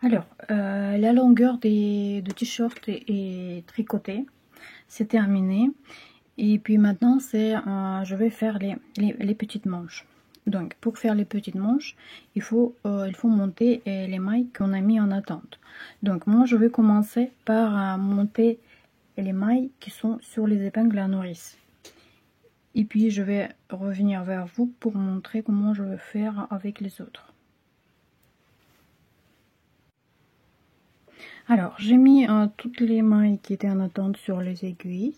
Alors, la longueur du t-shirt est tricotée, c'est terminé. Et puis maintenant, je vais faire les petites manches. Donc, pour faire les petites manches, il faut monter les mailles qu'on a mis en attente. Donc, moi, je vais commencer par monter les mailles qui sont sur les épingles à nourrice. Et puis, je vais revenir vers vous pour montrer comment je vais faire avec les autres. Alors, j'ai mis toutes les mailles qui étaient en attente sur les aiguilles.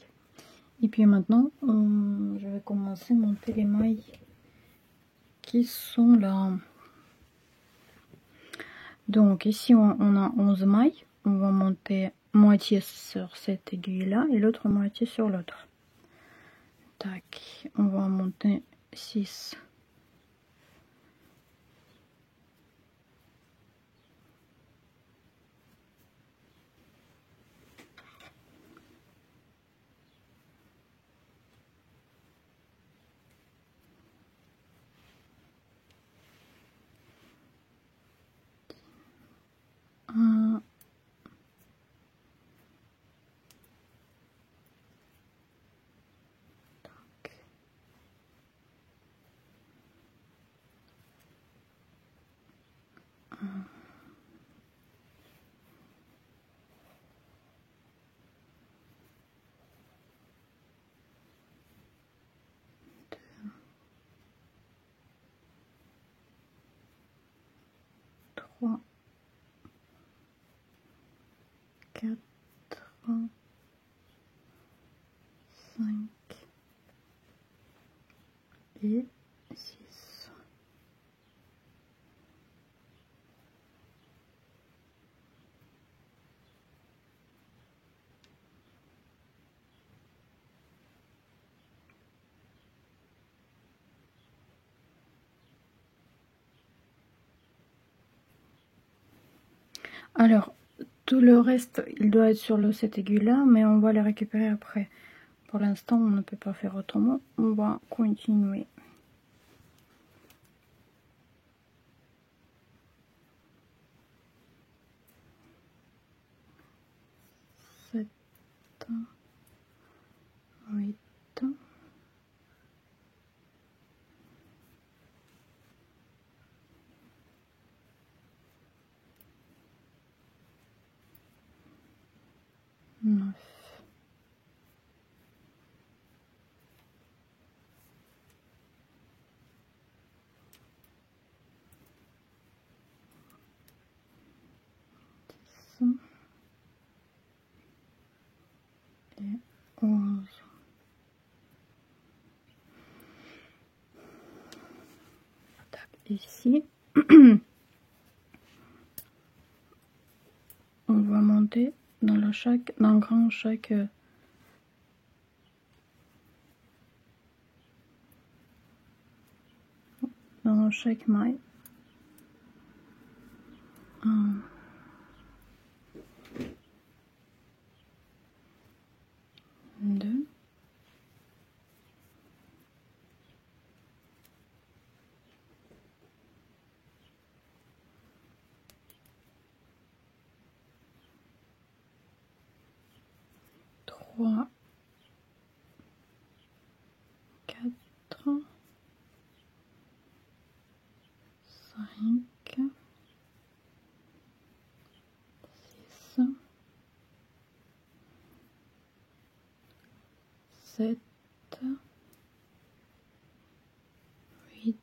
Et puis maintenant, je vais commencer à monter les mailles qui sont là. Donc ici, on a 11 mailles. On va monter moitié sur cette aiguille-là et l'autre moitié sur l'autre. Tac, on va monter 6. Trois, 4, 5 et 6. Alors, tout le reste, il doit être sur cette aiguille-là, mais on va les récupérer après. Pour l'instant, on ne peut pas faire autrement. On va continuer. Sept, 8, 9, 10 et 11. Ici, on va monter dans chaque maille. 1, 2, 3, 4, 5, 6, 7, 8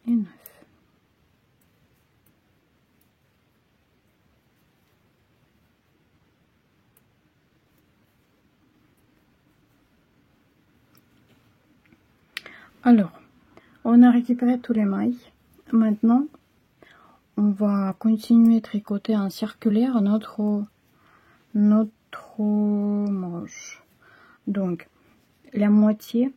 et 9. Alors, on a récupéré tous les mailles. Maintenant, on va continuer à tricoter en circulaire notre manche. Donc, la moitié,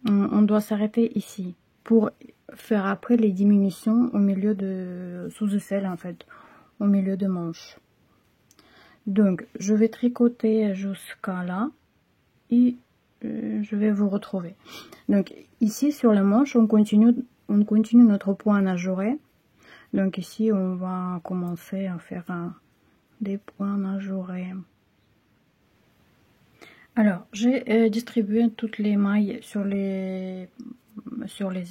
on doit s'arrêter ici pour faire après les diminutions au milieu de sous-aisselle, en fait, au milieu de manche. Donc, je vais tricoter jusqu'à là et je vais vous retrouver. Donc ici sur la manche, on continue notre point ajouré. Donc ici, on va commencer à faire des points ajourés. Alors, j'ai distribué toutes les mailles sur les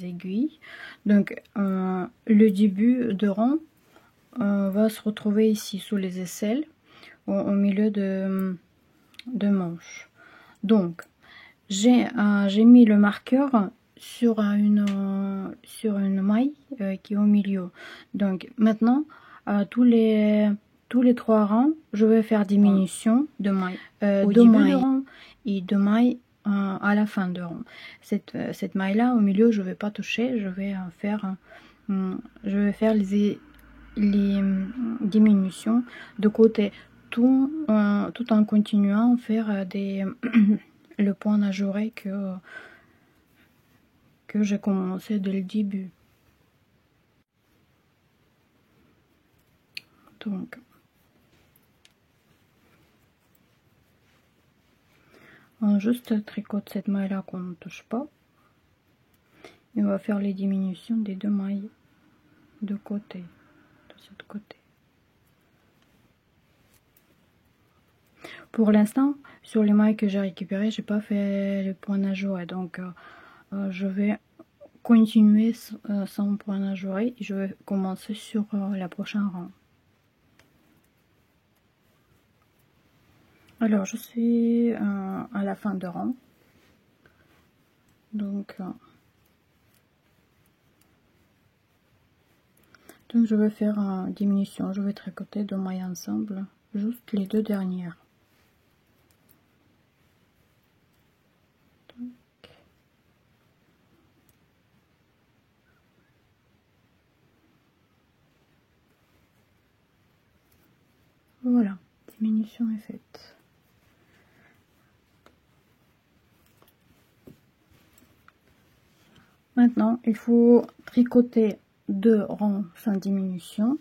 aiguilles. Donc, le début de rang va se retrouver ici sous les aisselles, au milieu de manche. Donc, j'ai mis le marqueur sur une maille qui est au milieu. Donc, maintenant, tous les 3 rangs, je vais faire diminution de mailles. Au début de rang et 2 mailles à la fin de rang. Cette maille là au milieu, je vais pas toucher, je vais faire les diminutions de côté, tout en continuant à faire le point ajouré que j'ai commencé dès le début. Donc on juste tricote cette maille là qu'on ne touche pas et on va faire les diminutions des 2 mailles de côté, de ce côté. Pour l'instant, sur les mailles que j'ai récupérées, j'ai pas fait le point ajouré, donc je vais continuer sans point ajouré et je vais commencer sur la prochaine rang. Alors je suis à la fin de rang, donc je vais faire une diminution, je vais tricoter 2 mailles ensemble, juste les 2 dernières. Voilà, diminution est faite. Maintenant, il faut tricoter 2 rangs sans diminution.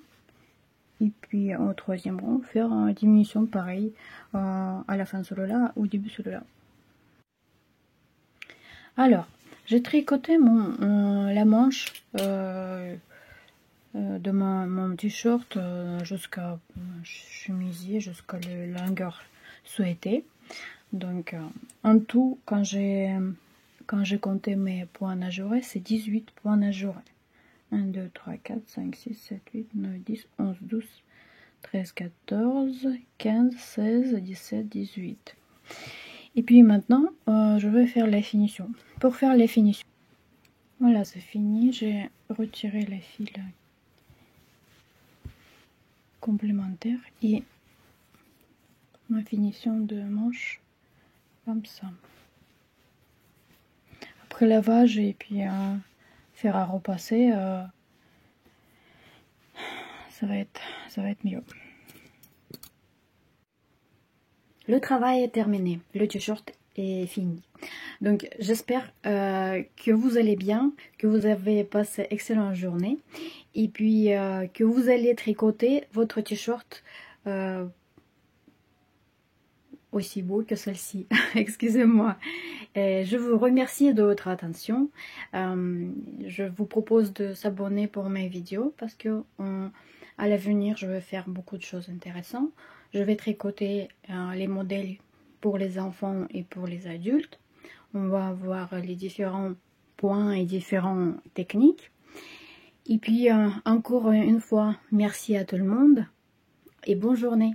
Et puis au 3e rang, faire une diminution pareil à la fin de celui-là, au début de celui-là. Alors, j'ai tricoté la manche de mon t-shirt jusqu'à chemisier, jusqu'à la longueur souhaitée. Donc en tout, quand j'ai compté mes points ajourés, c'est 18 points ajourés. 1, 2, 3, 4, 5, 6, 7, 8, 9, 10, 11, 12, 13, 14, 15, 16, 17, 18. Et puis maintenant, je vais faire la finition. Pour faire les finitions, voilà, c'est fini. J'ai retiré les fils complémentaires et ma finition de manche comme ça. Après lavage et puis faire à repasser, ça va être mieux. Le travail est terminé, le t-shirt est fini. Donc j'espère que vous allez bien, que vous avez passé une excellente journée et puis que vous allez tricoter votre t-shirt aussi beau que celle-ci. Excusez-moi. Je vous remercie de votre attention. Je vous propose de s'abonner pour mes vidéos parce que à l'avenir je vais faire beaucoup de choses intéressantes. Je vais tricoter les modèles pour les enfants et pour les adultes. On va voir les différents points et différentes techniques. Et puis encore une fois, merci à tout le monde et bonne journée.